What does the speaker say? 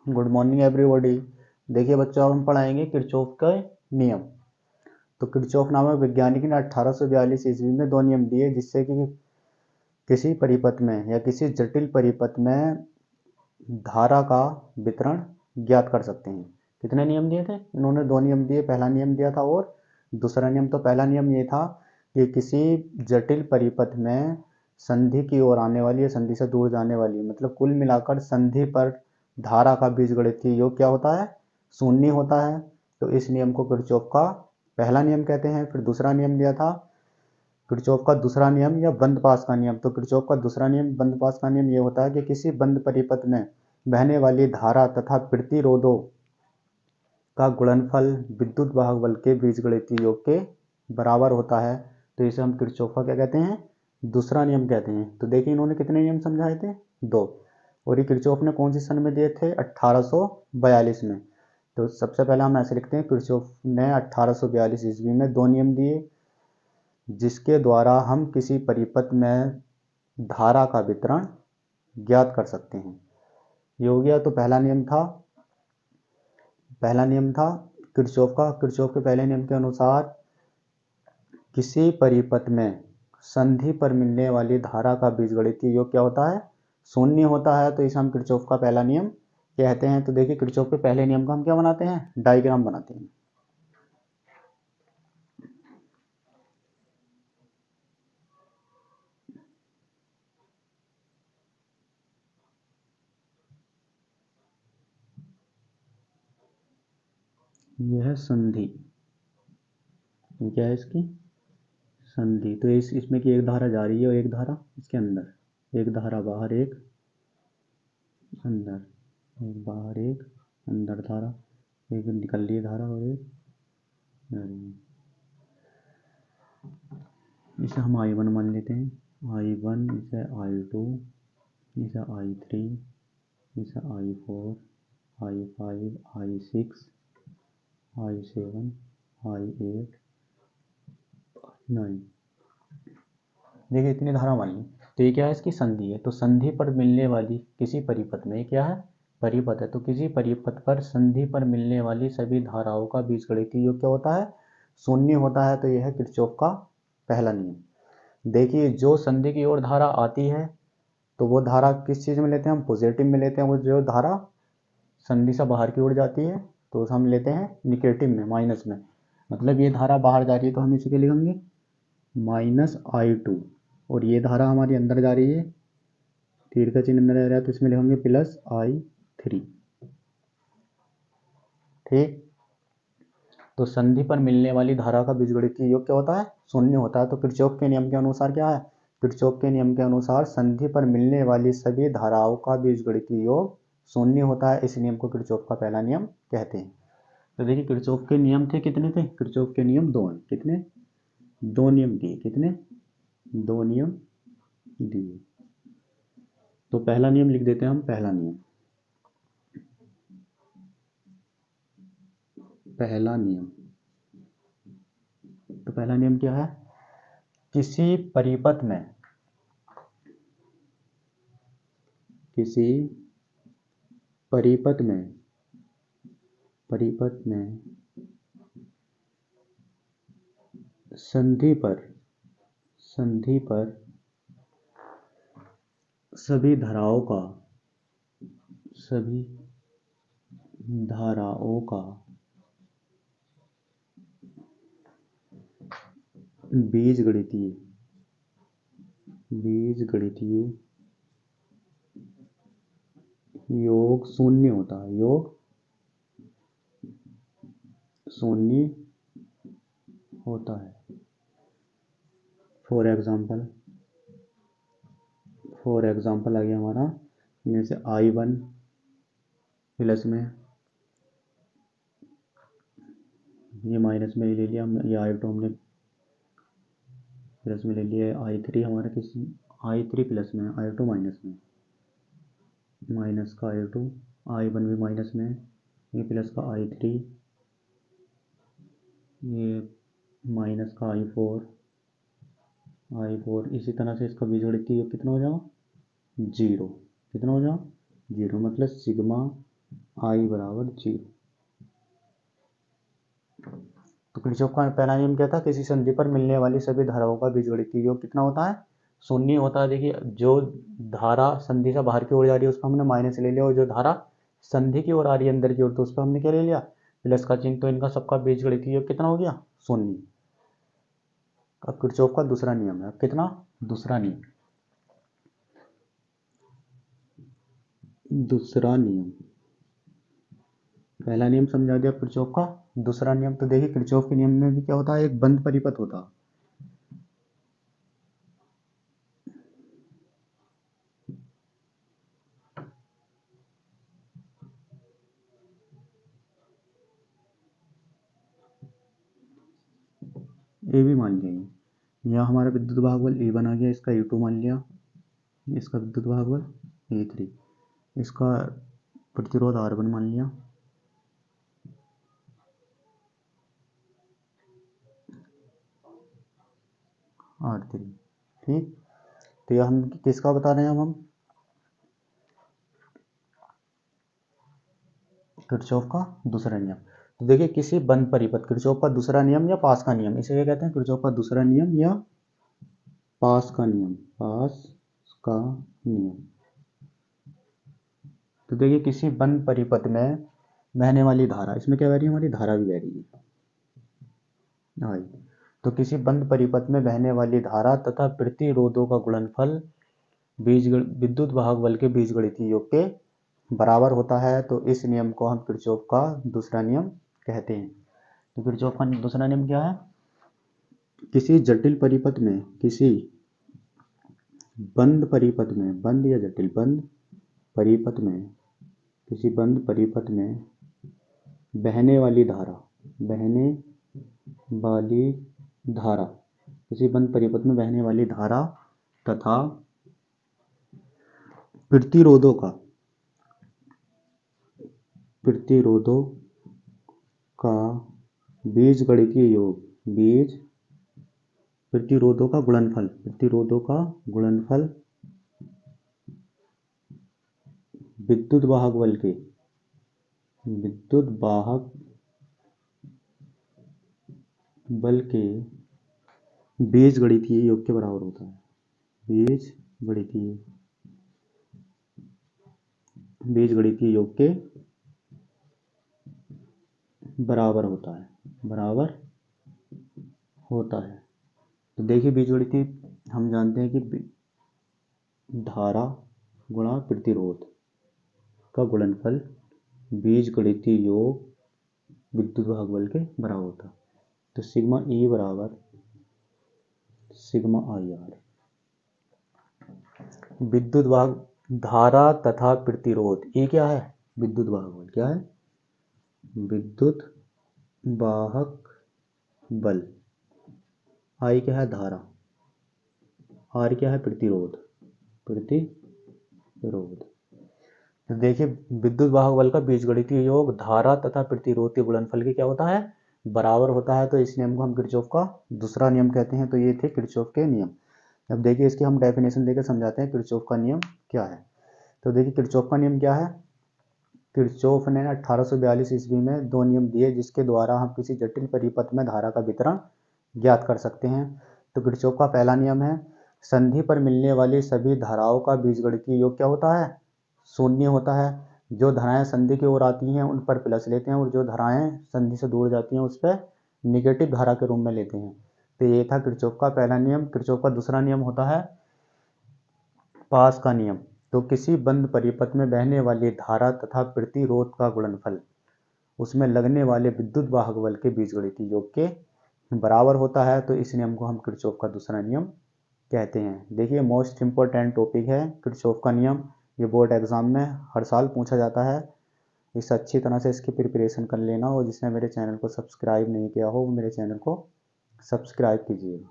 Good morning everybody. देखिए बच्चों, अब हम पढ़ाएंगे किरचॉफ का नियम। तो किरचॉफ नामक वैज्ञानिक ने 1842 ईस्वी में दो नियम दिए जिससे कि किसी परिपथ में या किसी जटिल परिपथ में धारा का वितरण ज्ञात कर सकते हैं। कितने नियम दिए थे इन्होंने? दो नियम दिए। पहला नियम दिया था और दूसरा नियम। तो पहला नियम ये था कि किसी जटिल परिपथ में संधि की ओर आने वाली या संधि से दूर जाने वाली, मतलब कुल मिलाकर संधि पर धारा का बीजगणितीय योग क्या होता है? शून्य होता है। तो इस नियम को किरचॉफ का पहला नियम कहते हैं। फिर दूसरा नियम दिया था किरचॉफ का दूसरा नियम या बंद पास का नियम। तो किरचॉफ का दूसरा नियम, बंद पास का नियम, ये होता है कि किसी बंद परिपथ में बहने वाली धारा तथा प्रतिरोधों का गुणनफल विद्युत वाहक बल के बीजगणितीय योग के बराबर होता है। तो इसे हम किरचॉफ का क्या कहते हैं? दूसरा नियम कहते हैं। तो देखिए इन्होंने कितने नियम समझाए थे? दो। और ये किरचॉफ ने कौन सी सन में दिए थे? 1842 में। तो सबसे पहले हम ऐसे लिखते हैं, किरचॉफ ने 1842 ईस्वी में दो नियम दिए जिसके द्वारा हम किसी परिपथ में धारा का वितरण ज्ञात कर सकते हैं। ये हो गया। तो पहला नियम था किरचॉफ का। किरचॉफ के पहले नियम के अनुसार किसी परिपथ में संधि पर मिलने वाली धारा का बीजगणितीय योग क्या होता है? शून्य होता है। तो इसे हम किरचॉफ का पहला नियम कहते हैं। तो देखिए किरचॉफ के पहले नियम का हम क्या बनाते हैं? डायग्राम बनाते हैं। यह है संधि। क्या है इसकी? संधि। तो इसमें की एक धारा जा रही है और एक धारा इसके अंदर, एक धारा बाहर एक अंदर, एक बाहर एक अंदर धारा, एक निकल रही है धारा और एक जा रही है। इसे हम I1 मान लेते हैं। I1, इसे I2, इसे I3, इसे I4, I5, I6, I7, I8, I9। देखिए इतनी धारा मान ली। तो ये क्या है? इसकी संधि है। तो संधि पर मिलने वाली किसी परिपथ में, क्या है? परिपथ है। तो किसी परिपथ पर संधि पर मिलने वाली सभी धाराओं का बीजगणितीय योग क्या होता है? शून्य होता है। तो यह है किरचॉफ का पहला नियम। देखिए जो संधि की ओर धारा आती है तो वो धारा किस चीज़ में लेते हैं हम? पॉजिटिव में लेते हैं। वो जो धारा संधि से बाहर की ओर जाती है तो उसे हम लेते हैं निगेटिव में, माइनस में। मतलब ये धारा बाहर जा रही है तो हम इसे क्या लिखेंगे? -I2। और ये धारा हमारी अंदर जा रही है, तीर का चिन्ह अंदर आ रहा है तो इसमें लिखेंगे +I3। ठीक। तो संधि पर मिलने वाली धारा का बीजगणितीय योग क्या होता है? शून्य होता है। तो किरचॉफ के नियम के अनुसार क्या है? किरचॉफ के नियम के अनुसार संधि पर मिलने वाली सभी धाराओं का बीजगणितीय योग शून्य होता है। इस नियम को किरचॉफ का पहला नियम कहते हैं। तो देखिए किरचॉफ के नियम थे कितने थे? किरचॉफ के नियम दो हैं। कितने? दो नियम दिए। कितने? दो नियम दिए। तो पहला नियम लिख देते हैं हम। पहला नियम, पहला नियम। तो पहला नियम क्या है? किसी परिपथ में, किसी परिपथ में, परिपथ में संधि पर, संधि पर सभी धाराओं का, सभी धाराओं का बीजगणितीय, बीजगणितीय योग शून्य होता है। योग शून्य होता है। फॉर एग्जाम्पल, फॉर एग्जाम्पल आ गया हमारा, जैसे I1 प्लस में, ये माइनस में ले लिया हमने, ये I2 हमने प्लस में ले लिया, I3 हमारा किस, I3 प्लस में, I2 माइनस में, माइनस का I2, I1 भी माइनस में, ये प्लस का I3, ये माइनस का I4, I4। इसी तरह से इसका बीजगणितीय योग कितना हो जाएगा? जीरो। कितना हो जाएगा? जीरो। मतलब सिग्मा I बराबर 0। तो किरचॉफ का पहला नियम क्या था, किसी संधि पर मिलने वाली सभी धाराओं का बीजगणितीय योग कितना होता है, शून्य होता है। देखिए जो धारा संधि से बाहर की ओर जा रही है उसको हमने माइनस ले लिया, और जो धारा संधि की ओर आ रही है अंदर की ओर तो उस पर हमने क्या ले लिया, प्लस का चिन्ह। तो इनका सबका बीजगणितीय योग कितना हो गया, शून्य। अब किरचॉफ का दूसरा नियम है, कितना, दूसरा नियम, दूसरा नियम। पहला नियम समझा दिया किरचॉफ का, दूसरा नियम तो देखिए किरचॉफ के नियम में भी क्या होता है, एक बंद परिपथ होता है। ए भी मान लिया, यहाँ हमारा विद्युत भागबल E1 आ गया, इसका E2 मान लिया, इसका विद्युत भागबल E3, इसका प्रतिरोध R1 मान लिया, R3। ठीक, तो यह हम किसका बता रहे हैं, हम किरचॉफ का दूसरा नियम। तो देखिए किसी बंद परिपथ, किरचॉफ का दूसरा नियम या पास का नियम, इसे क्या कहते हैं, किरचॉफ का दूसरा नियम या पास का नियम, पास का नियम। तो देखिए किसी बंद परिपथ में बहने वाली धारा, इसमें क्या बह रही है, हमारी धारा भी बह रही है, हाँ। तो किसी बंद परिपथ में बहने वाली धारा तथा प्रतिरोधों का गुणनफल विद्युत वाहक बल के बीजगणितीय योग के बराबर होता है। तो इस नियम को हम किरचॉफ का दूसरा नियम कहते हैं। तो किरचॉफ का दूसरा नियम क्या है, किसी जटिल परिपथ में, किसी बंद परिपथ में, बंद या जटिल, बंद परिपथ में, किसी बंद परिपथ में बहने वाली धारा, बहने वाली धारा, किसी बंद परिपथ में बहने वाली धारा तथा प्रतिरोधों का, प्रतिरोधों का बीजगणितीय योग, बीज प्रतिरोधों का गुणनफल, प्रतिरोधों का गुणनफल विद्युत वाहक बल के, विद्युत वाहक बल के बीजगणितीय योग के बराबर होता है, बीजगणितीय, बीजगणितीय योग के बराबर होता है, बराबर होता है। तो देखिए बीजगणितीय हम जानते हैं कि धारा गुणा प्रतिरोध का गुणनफल बीजगणितीय योग विद्युत वाहक बल के बराबर होता है। तो सिग्मा E बराबर सिग्मा IR। विद्युत वाहक धारा तथा प्रतिरोध, ये क्या है, विद्युत वाहक बल, क्या है, विद्युत वाहक बल। I क्या है, धारा, R क्या है, प्रतिरोध, प्रतिरोध। तो देखिए विद्युत वाहक बल का बीजगणितीय योग धारा तथा प्रतिरोध के गुणनफल के क्या होता है, बराबर होता है। तो इस नियम को हम किरचॉफ का दूसरा नियम कहते हैं। तो ये थे किरचॉफ के नियम। अब देखिए इसकी हम डेफिनेशन देकर समझाते हैं किरचॉफ का नियम क्या है। तो देखिए किरचॉफ का नियम क्या है, किरचॉफ ने 1842 ईस्वी में दो नियम दिए जिसके द्वारा हम किसी जटिल परिपथ में धारा का वितरण ज्ञात कर सकते हैं। तो किरचॉफ का पहला नियम है, संधि पर मिलने वाली सभी धाराओं का बीजगणितीय योग क्या होता है, शून्य होता है। जो धाराएं संधि की ओर आती हैं उन पर प्लस लेते हैं, और जो धाराएं संधि से दूर जाती हैं उस पर निगेटिव धारा के रूप में लेते हैं। तो ये था किरचॉफ का पहला नियम। किरचॉफ का दूसरा नियम होता है पास का नियम। तो किसी बंद परिपथ में बहने वाली धारा तथा प्रतिरोध का गुणनफल उसमें लगने वाले विद्युत वाहक बल के बीजगणितीय योग के बराबर होता है। तो इस नियम को हम किरचॉफ का दूसरा नियम कहते हैं। देखिए मोस्ट इंपॉर्टेंट टॉपिक है किरचॉफ का नियम, ये बोर्ड एग्जाम में हर साल पूछा जाता है। इस अच्छी तरह से इसकी प्रिपरेशन कर लेना, और जिसने मेरे चैनल को सब्सक्राइब नहीं किया हो वो मेरे चैनल को सब्सक्राइब कीजिए।